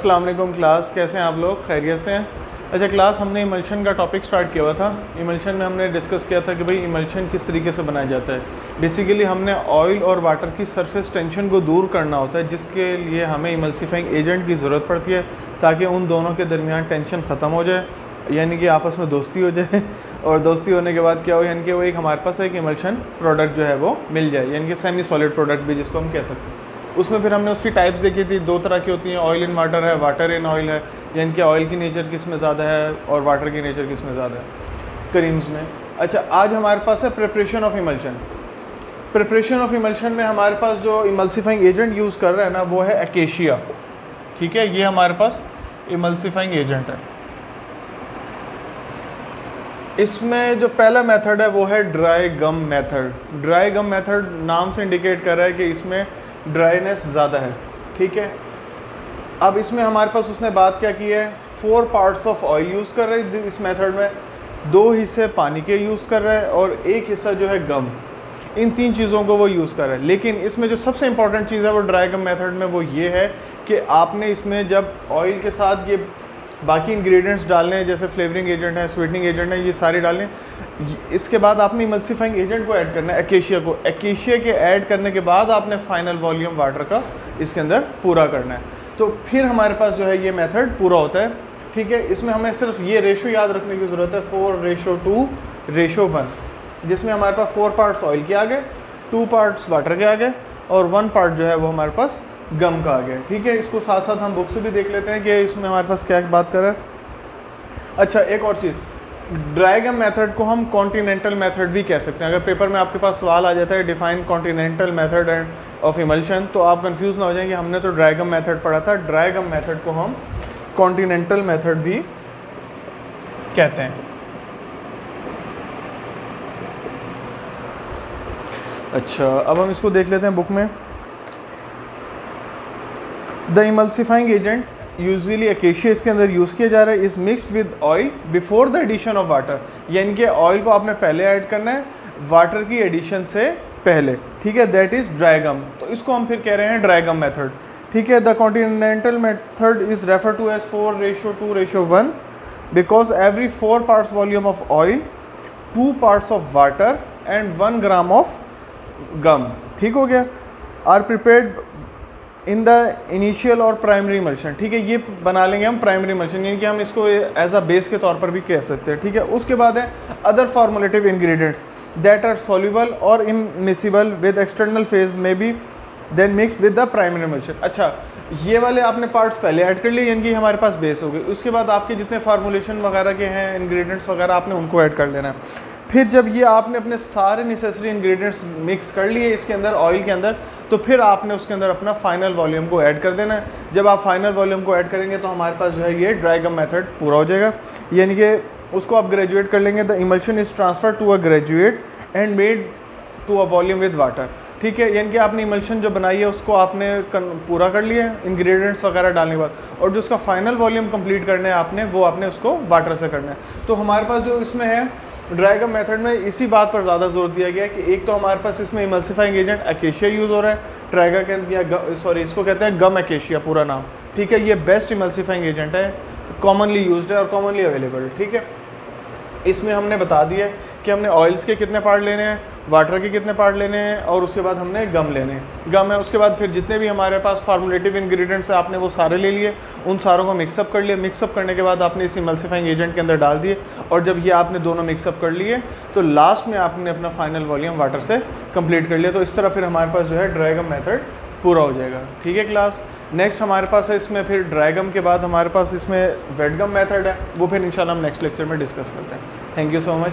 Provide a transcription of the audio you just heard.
अस्सलाम वालेकुम क्लास, कैसे हैं आप लोग? खैरियत से हैं? अच्छा क्लास, हमने इमल्शन का टॉपिक स्टार्ट किया हुआ था। इमल्शन में हमने डिस्कस किया था कि भाई इमल्शन किस तरीके से बनाया जाता है। बेसिकली हमने ऑयल और वाटर की सरफेस टेंशन को दूर करना होता है, जिसके लिए हमें इमल्सिफाइंग एजेंट की ज़रूरत पड़ती है ताकि उन दोनों के दरमियान टेंशन ख़त्म हो जाए, यानी कि आपस में दोस्ती हो जाए। और दोस्ती होने के बाद क्या हो, यानी कि वो एक हमारे पास एक इमल्शन प्रोडक्ट जो है वो मिल जाए, यानी कि सेमी सॉलिड प्रोडक्ट भी जिसको हम कह सकते हैं। उसमें फिर हमने उसकी टाइप्स देखी थी, दो तरह की होती हैं, ऑयल इन वाटर है, वाटर इन ऑयल है, यानी कि ऑयल की नेचर किस में ज़्यादा है और वाटर की नेचर किस में ज़्यादा है करीम्स में। अच्छा, आज हमारे पास है preparation of emulsion. Preparation of emulsion में हमारे पास जो इमल्सिफाइंग एजेंट यूज़ कर रहा है ना, वो है एकेशिया। ठीक है, ये हमारे पास इमल्सिफाइंग एजेंट है। इसमें जो पहला मेथड है वो है dry gum method. Dry gum method नाम से इंडिकेट कर रहा है कि इसमें ड्राइनेस ज़्यादा है। ठीक है, अब इसमें हमारे पास उसने बात क्या की है, 4 पार्ट्स ऑफ ऑयल यूज़ कर रहे हैं इस मेथड में, 2 हिस्से पानी के यूज़ कर रहा है और 1 हिस्सा जो है गम। इन 3 चीज़ों को वो यूज़ कर रहा है। लेकिन इसमें जो सबसे इंपॉर्टेंट चीज़ है वो ड्राई गम मेथड में वो ये है कि आपने इसमें जब ऑयल के साथ ये बाकी इंग्रेडिएंट्स डालने हैं, जैसे फ्लेवरिंग एजेंट है, स्वीटनिंग एजेंट है, ये सारे डालने, इसके बाद आपने इमल्सिफाइंग एजेंट को ऐड करना है, एकेशिया को। एकेशिया के ऐड करने के बाद आपने फाइनल वॉल्यूम वाटर का इसके अंदर पूरा करना है, तो फिर हमारे पास जो है ये मेथड पूरा होता है। ठीक है, इसमें हमें सिर्फ ये रेशो याद रखने की ज़रूरत है, 4:2:1, जिसमें हमारे पास 4 पार्ट्स ऑयल के आ गए, 2 पार्ट्स वाटर के आ गए और 1 पार्ट जो है वो हमारे पास गम का आ गया। ठीक है, इसको साथ साथ हम बुक से भी देख लेते हैं कि इसमें हमारे पास क्या बात कर रहा है। अच्छा, एक और चीज़, ड्राई गम मेथड को हम कॉन्टिनेंटल मेथड भी कह सकते हैं। अगर पेपर में आपके पास सवाल आ जाता है define continental method end of emulsion, तो आप कंफ्यूज ना हो जाएंगे, हमने तो ड्राई गम मेथड पढ़ा था। ड्राई गम मेथड को हम कॉन्टिनेंटल मेथड भी कहते हैं। अच्छा, अब हम इसको देख लेते हैं बुक में। The emulsifying agent usually acacia इसके अंदर यूज़ किया जा रहा है, is mixed with oil before the addition of water, यानी कि ऑयल को आपने पहले ऐड करना है वाटर की एडिशन से पहले। ठीक है, दैट इज़ ड्राई गम, तो इसको हम फिर कह रहे हैं ड्राई गम मेथड। ठीक है, the continental method is refer to as 4:2:1 because every 4 parts volume of oil, 2 parts of water and 1 gram of gum, ठीक हो गया, are prepared in the initial और प्राइमरी इमल्शन। ठीक है, ये बना लेंगे हम प्राइमरी इमल्शन, यानी कि हम इसको एज अ बेस के तौर पर भी कह सकते हैं। ठीक है, उसके बाद है other formulative ingredients that are soluble और इमिसिबल विद एक्सटर्नल फेज में be then mixed with the primary emulsion. अच्छा, ये वाले आपने पार्ट्स पहले ऐड कर लिए, यानी कि हमारे पास बेस हो गए। उसके बाद आपके जितने फार्मूलेशन वगैरह के हैं इंग्रेडिएंट्स वगैरह, आपने उनको ऐड कर लेना है। फिर जब ये आपने अपने सारे नेसेसरी इंग्रेडिएंट्स मिक्स कर लिए इसके अंदर, ऑयल के अंदर, तो फिर आपने उसके अंदर अपना फाइनल वॉल्यूम को ऐड कर देना है। जब आप फाइनल वॉल्यूम को ऐड करेंगे तो हमारे पास जो है ये ड्राई गम मेथड पूरा हो जाएगा, यानी कि उसको आप ग्रेजुएट कर लेंगे। The emulsion is transfer to a graduate and made to a volume with water. ठीक है, यानी कि आपने इमल्शन जो बनाई है उसको आपने पूरा कर लिया इंग्रेडिएंट्स वगैरह डालने के बाद, और जो उसका फाइनल वॉल्यूम कंप्लीट करना है आपने, वो आपने उसको वाटर से करना है। तो हमारे पास जो इसमें है ड्राई गम मेथड में इसी बात पर ज़्यादा जोर दिया गया है कि एक तो हमारे पास इसमें इमल्सिफाइंग एजेंट एकेशिया यूज़ हो रहा है, ट्राइगा के इसको कहते हैं गम एकेशिया पूरा नाम। ठीक है, ये बेस्ट इमल्सिफाइंग एजेंट है, कॉमनली यूज्ड है और कॉमनली अवेलेबल। ठीक है, इसमें हमने बता दिया कि हमने ऑयल्स के कितने पार्ट लेने हैं, वाटर के कितने पार्ट लेने हैं, और उसके बाद हमने गम लेने हैं। गम है, उसके बाद फिर जितने भी हमारे पास फार्मूलेटिव इंग्रेडिएंट्स है आपने वो सारे ले लिए, उन सारों को मिक्सअप कर लिया। मिक्सअप करने के बाद आपने इस इमल्सिफाइंग एजेंट के अंदर डाल दिए, और जब ये आपने दोनों मिक्सअप कर लिए तो लास्ट में आपने अपना फाइनल वॉल्यूम वाटर से कंप्लीट कर लिया। तो इस तरह फिर हमारे पास जो है ड्राई गम मेथड पूरा हो जाएगा। ठीक है क्लास, नेक्स्ट हमारे पास है इसमें फिर ड्राई गम के बाद हमारे पास इसमें वेट गम मेथड है, वो फिर इंशाल्लाह हम नेक्स्ट लेक्चर में डिस्कस करते हैं। Thank you so much.